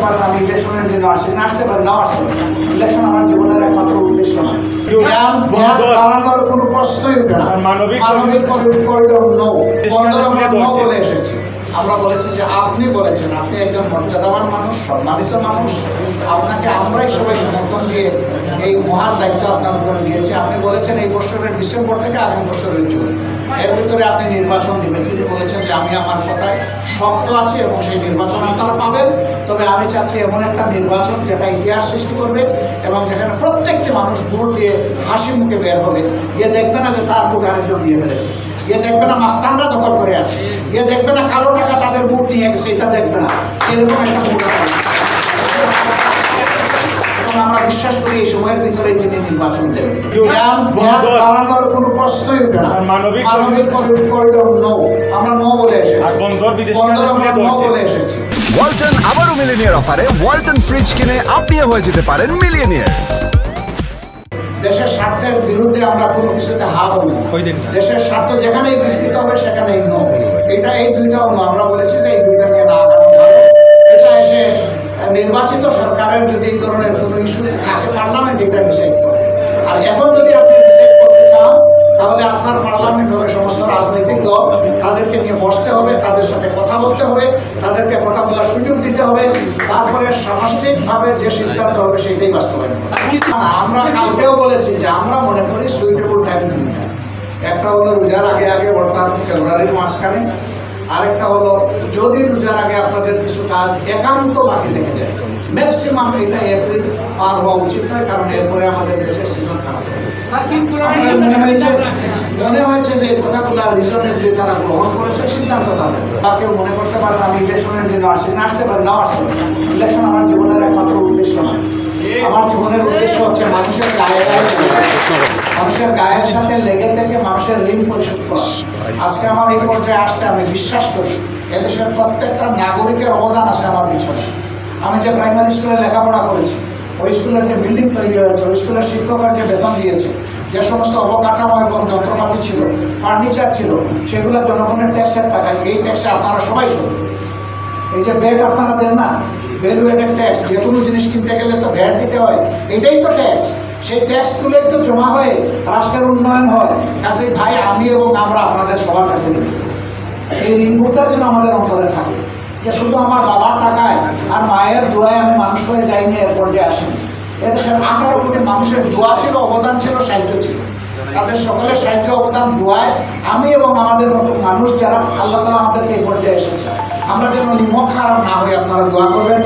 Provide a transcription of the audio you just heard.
পারেন আমি ইলেকশনের জন্য আসছি, না আসতে পারেন, নাও আসতে পারেন। ইলেকশন আমার জীবনের একমাত্র উদ্দেশ্য না। বাড়ানোর কোনো প্রশ্নই উঠে না। মানবিক করিডোর নো, বলে এসেছে। আমরা বলেছি যে আপনি বলেছেন, আপনি একজন মর্যাদাবান মানুষ, সম্মানিত মানুষ, আপনাকে আমরাই সবাই সমর্থন দিয়ে এই মহান দায়িত্ব আপনার উপরে দিয়েছে। আপনি বলেছেন এই বছরের ডিসেম্বর থেকে আগামী বছরের জুন এর ভিতরে আপনি নির্বাচন দিবেন। তিনি বলেছেন যে আমি আমার কথায় শক্ত আছি এবং সেই নির্বাচন আপনারা পাবেন। তবে আমি চাচ্ছি এমন একটা নির্বাচন যেটা ইতিহাস সৃষ্টি করবে এবং যেখানে প্রত্যেকটি মানুষ ভোট দিয়ে হাসি মুখে বের হবে। গিয়ে দেখবে না যে তার ভোট আরেকজন দিয়ে ফেলেছে, গিয়ে দেখবে না মাস্তানরা দখল করে আছে, গিয়ে দেখবে না কালো টাকা তাদের ভোট নিয়ে গেছে, এটা দেখবে না। এরকম একটা ভোট আমরা বিশ্বাস করি এই সময়ের ভিতরে তিনি নির্বাচন দেবেন। বাড়ানোর কোনো প্রশ্নই উঠে না। মানবিক করিডোর নো, আমরা নো বলে এসেছি। ওয়ালটন আবারও মিলিনিয়ার অফারে ওয়ালটন ফ্রিজ কিনে আপনিও হয়ে যেতে পারেন মিলিয়নিয়ার। দেশের স্বার্থের বিরুদ্ধে আমরা কোনো কিছুতে হার হব না। দেশের স্বার্থ যেখানেই বিকৃত হবে সেখানেই নো। এটা এই দুইটাও নো। আমরা বলেছি যে এই দুইটা নিয়ে না আগানো ভালো। এটা এসে নির্বাচিত সরকারের যদি এই ধরনের কোনো ইস্যু থাকে পার্লামেন্ট এটা ডিসাইড করে। আর এখন যদি আপনি ডিসাইড করতে চান তাহলে আপনার পার্লামেন্ট হবে সমস্ত রাজনৈতিক দল, তাদেরকে নিয়ে বসতে হবে, তাদের সাথে কথা বলতে হবে, তাদেরকে কথা বলার সুযোগ দিতে হবে, তারপরে সামষ্টিকভাবে যে সিদ্ধান্ত হবে সেটাই বাস্তবায়ন। আমরা কালকেও বলেছি যে আমরা মনে করি সুইটেবল টাইম দুইটা। একটা হলো রোজার আগে অর্থাৎ ফেব্রুয়ারির মাঝখানে, আরেকটা হলো যদি রোজার আগে আপনাদের কিছু কাজ একান্ত বাকি থেকে যায়, ম্যাক্সিমাম এটা এপ্রিল পার হওয়া উচিত নয়, কারণ এরপরে আমাদের দেশের সিজন খারাপ হবে। মনে হয়েছে যে কথাগুলো রিজনেবলি তারা গ্রহণ করেছে, সিদ্ধান্ত তাদের। কেউ মনে করতে পারেন আমি ইলেকশনের জন্য আসছি, না আসতে পারেন, নাও আসতে পারেন। ইলেকশন আমার জীবনের একমাত্র উদ্দেশ্য না। আমার জীবনের উদ্দেশ্য হচ্ছে মানুষের গায়ের সাথে লেগে থেকে মানুষের ঋণ পরিশোধ করা। আজকে আমার এই পর্যায়ে আসতে আমি বিশ্বাস করি এদেশের প্রত্যেকটা নাগরিকের অবদান আছে আমার পিছনে। আমি যে প্রাইমারি স্কুলে লেখাপড়া করেছি, ওই স্কুলের যে বিল্ডিং তৈরি হয়েছে, ওই স্কুলের শিক্ষকের যে বেতন দিয়েছে, যে সমস্ত অবকাঠামো এবং যন্ত্রপাতি ছিল, ফার্নিচার ছিল, সেগুলো জনগণের ট্যাক্সের টাকা। এই ট্যাক্সে আপনারা সবাই শোধ। এই যে ব্যাগ আপনারা দেন না, ভ্যালু এডেড ট্যাক্স, যে কোনো জিনিস কিনতে গেলে তো ভ্যাট দিতে হয়, এটাই তো ট্যাক্স। সেই ট্যাক্সগুলোই তো জমা হয়ে রাষ্ট্রের উন্নয়ন হয়। কাজেই ভাই আমি এবং আমরা আপনাদের সবার কাছে নিই এই ঋণবোধটা যেন আমাদের অন্তরে থাকে, যে শুধু আমার বাবার টাকায় আর মায়ের দোয়ায় আমি মানুষ হয়ে যাইনি, এর পর্যায়ে আসেনি। এদেশের 18 কোটি মানুষের দোয়া ছিল, অবদান ছিল, সাহিত্য ছিল। তাদের সকলের সাহিত্য অবদান দোয়ায় আমি এবং আমাদের মতো মানুষ যারা আল্লাহ তাআলা আমাদেরকে এই পর্যায়ে এসেছে, আমরা যেন নিমক খারাপ না হয়ে আপনারা দোয়া করবেন।